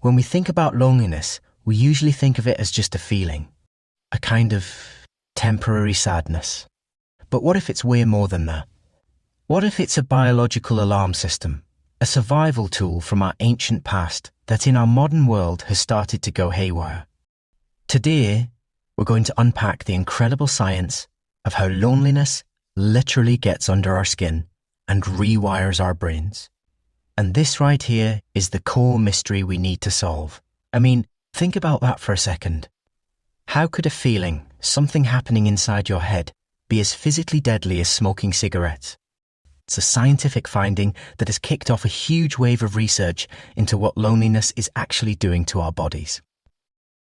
When we think about loneliness, we usually think of it as just a feeling, a kind of temporary sadness. But what if it's way more than that? What if it's a biological alarm system, a survival tool from our ancient past that in our modern world has started to go haywire? Today, we're going to unpack the incredible science of how loneliness literally gets under our skin and rewires our brains. And this right here is the core mystery we need to solve. I mean, think about that for a second. How could a feeling, something happening inside your head, be as physically deadly as smoking cigarettes? It's a scientific finding that has kicked off a huge wave of research into what loneliness is actually doing to our bodies.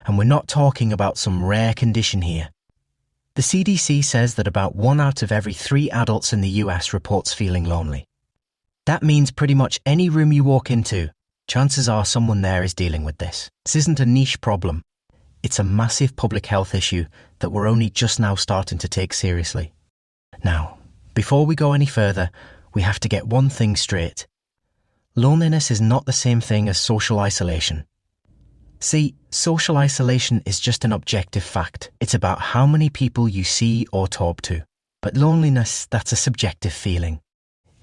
And we're not talking about some rare condition here. The CDC says that about 1 out of every 3 adults in the US reports feeling lonely. That means pretty much any room you walk into, chances are someone there is dealing with this. This isn't a niche problem. It's a massive public health issue that we're only just now starting to take seriously. Now, before we go any further, we have to get one thing straight. Loneliness is not the same thing as social isolation. See, social isolation is just an objective fact. It's about how many people you see or talk to. But loneliness, that's a subjective feeling.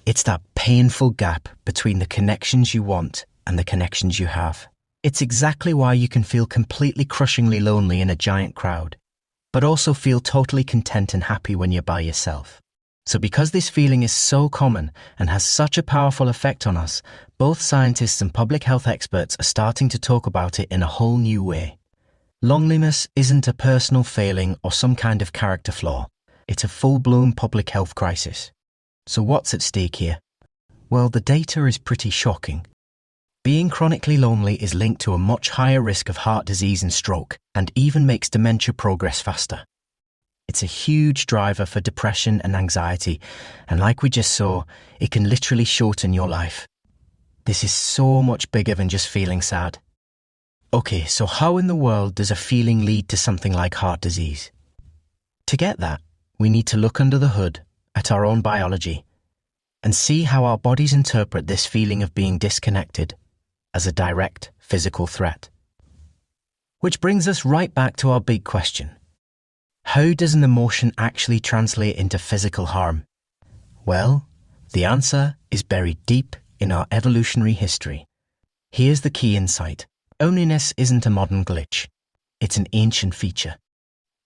It's that painful gap between the connections you want and the connections you have. It's exactly why you can feel completely crushingly lonely in a giant crowd, but also feel totally content and happy when you're by yourself. So because this feeling is so common and has such a powerful effect on us, both scientists and public health experts are starting to talk about it in a whole new way. Loneliness isn't a personal failing or some kind of character flaw. It's a full-blown public health crisis. So what's at stake here? Well, the data is pretty shocking. Being chronically lonely is linked to a much higher risk of heart disease and stroke, and even makes dementia progress faster. It's a huge driver for depression and anxiety, and like we just saw, it can literally shorten your life. This is so much bigger than just feeling sad. Okay, so how in the world does a feeling lead to something like heart disease? To get that, we need to look under the hood at our own biology and see how our bodies interpret this feeling of being disconnected as a direct physical threat. Which brings us right back to our big question. How does an emotion actually translate into physical harm? Well, the answer is buried deep in our evolutionary history. Here's the key insight. Loneliness isn't a modern glitch. It's an ancient feature.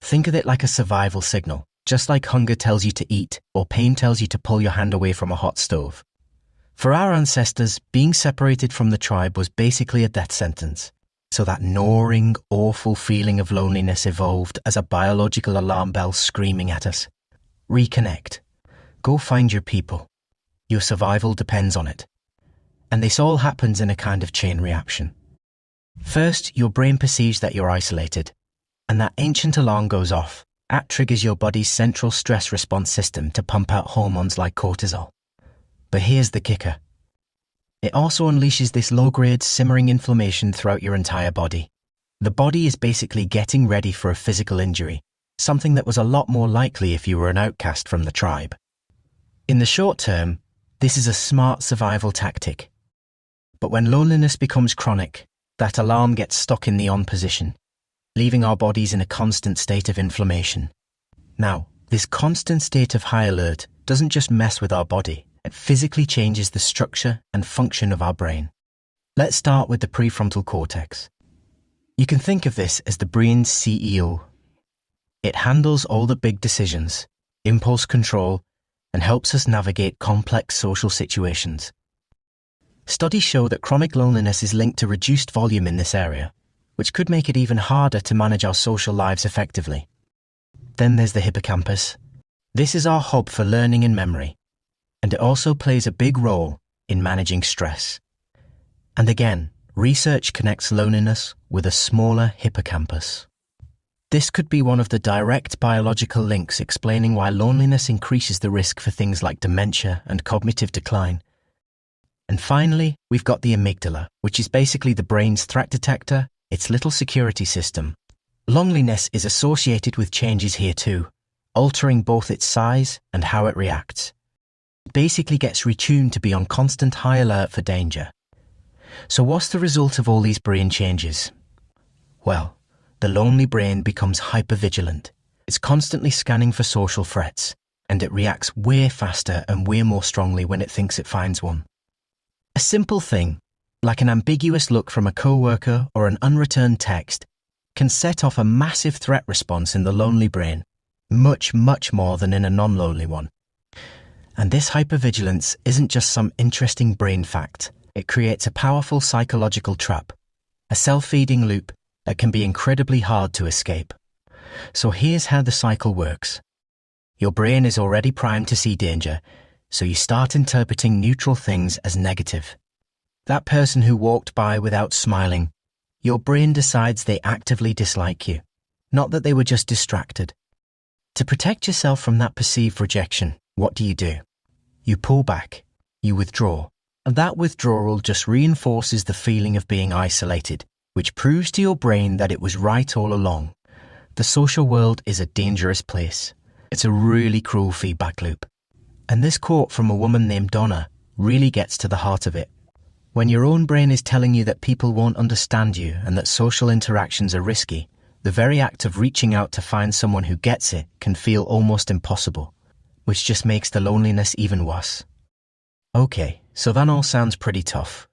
Think of it like a survival signal. Just like hunger tells you to eat, or pain tells you to pull your hand away from a hot stove. For our ancestors, being separated from the tribe was basically a death sentence. So that gnawing, awful feeling of loneliness evolved as a biological alarm bell screaming at us. Reconnect. Go find your people. Your survival depends on it. And this all happens in a kind of chain reaction. First, your brain perceives that you're isolated, and that ancient alarm goes off. That triggers your body's central stress response system to pump out hormones like cortisol. But here's the kicker. It also unleashes this low-grade, simmering inflammation throughout your entire body. The body is basically getting ready for a physical injury, something that was a lot more likely if you were an outcast from the tribe. In the short term, this is a smart survival tactic. But when loneliness becomes chronic, that alarm gets stuck in the on position, leaving our bodies in a constant state of inflammation. Now, this constant state of high alert doesn't just mess with our body, it physically changes the structure and function of our brain. Let's start with the prefrontal cortex. You can think of this as the brain's CEO. It handles all the big decisions, impulse control, and helps us navigate complex social situations. Studies show that chronic loneliness is linked to reduced volume in this area, which could make it even harder to manage our social lives effectively. Then there's the hippocampus. This is our hub for learning and memory, and it also plays a big role in managing stress. And again, research connects loneliness with a smaller hippocampus. This could be one of the direct biological links explaining why loneliness increases the risk for things like dementia and cognitive decline. And finally, we've got the amygdala, which is basically the brain's threat detector, its little security system. Loneliness is associated with changes here too, altering both its size and how it reacts. It basically gets retuned to be on constant high alert for danger. So what's the result of all these brain changes? Well, the lonely brain becomes hypervigilant. It's constantly scanning for social threats, and it reacts way faster and way more strongly when it thinks it finds one. A simple thing, like an ambiguous look from a coworker or an unreturned text, can set off a massive threat response in the lonely brain, much more than in a non-lonely one. And this hypervigilance isn't just some interesting brain fact. It creates a powerful psychological trap, a self-feeding loop that can be incredibly hard to escape. So here's how the cycle works. Your brain is already primed to see danger, so you start interpreting neutral things as negative. That person who walked by without smiling, your brain decides they actively dislike you, not that they were just distracted. To protect yourself from that perceived rejection, what do? You pull back, you withdraw, and that withdrawal just reinforces the feeling of being isolated, which proves to your brain that it was right all along. The social world is a dangerous place. It's a really cruel feedback loop. And this quote from a woman named Donna really gets to the heart of it. When your own brain is telling you that people won't understand you and that social interactions are risky, the very act of reaching out to find someone who gets it can feel almost impossible, which just makes the loneliness even worse. Okay, so that all sounds pretty tough.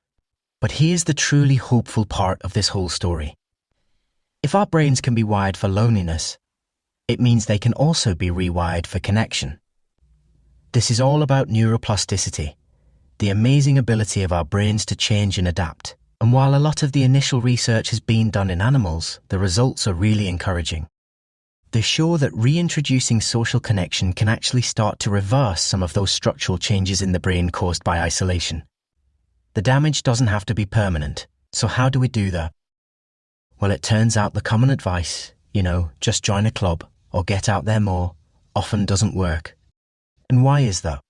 But here's the truly hopeful part of this whole story. If our brains can be wired for loneliness, it means they can also be rewired for connection. This is all about neuroplasticity, the amazing ability of our brains to change and adapt. And while a lot of the initial research has been done in animals, the results are really encouraging. They show that reintroducing social connection can actually start to reverse some of those structural changes in the brain caused by isolation. The damage doesn't have to be permanent. So how do we do that? Well, it turns out the common advice, just join a club or get out there more, often doesn't work. And why is that?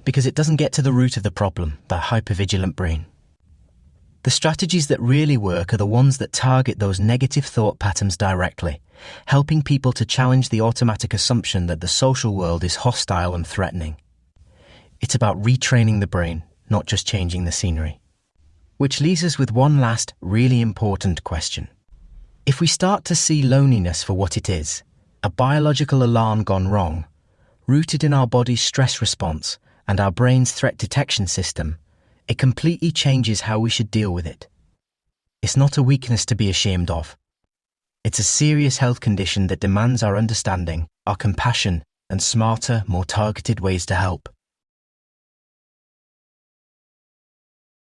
Because it doesn't get to the root of the problem, that hypervigilant brain. The strategies that really work are the ones that target those negative thought patterns directly, helping people to challenge the automatic assumption that the social world is hostile and threatening. It's about retraining the brain, not just changing the scenery. Which leaves us with one last really important question. If we start to see loneliness for what it is, a biological alarm gone wrong, rooted in our body's stress response and our brain's threat detection system, it completely changes how we should deal with it. It's not a weakness to be ashamed of. It's a serious health condition that demands our understanding, our compassion, and smarter, more targeted ways to help.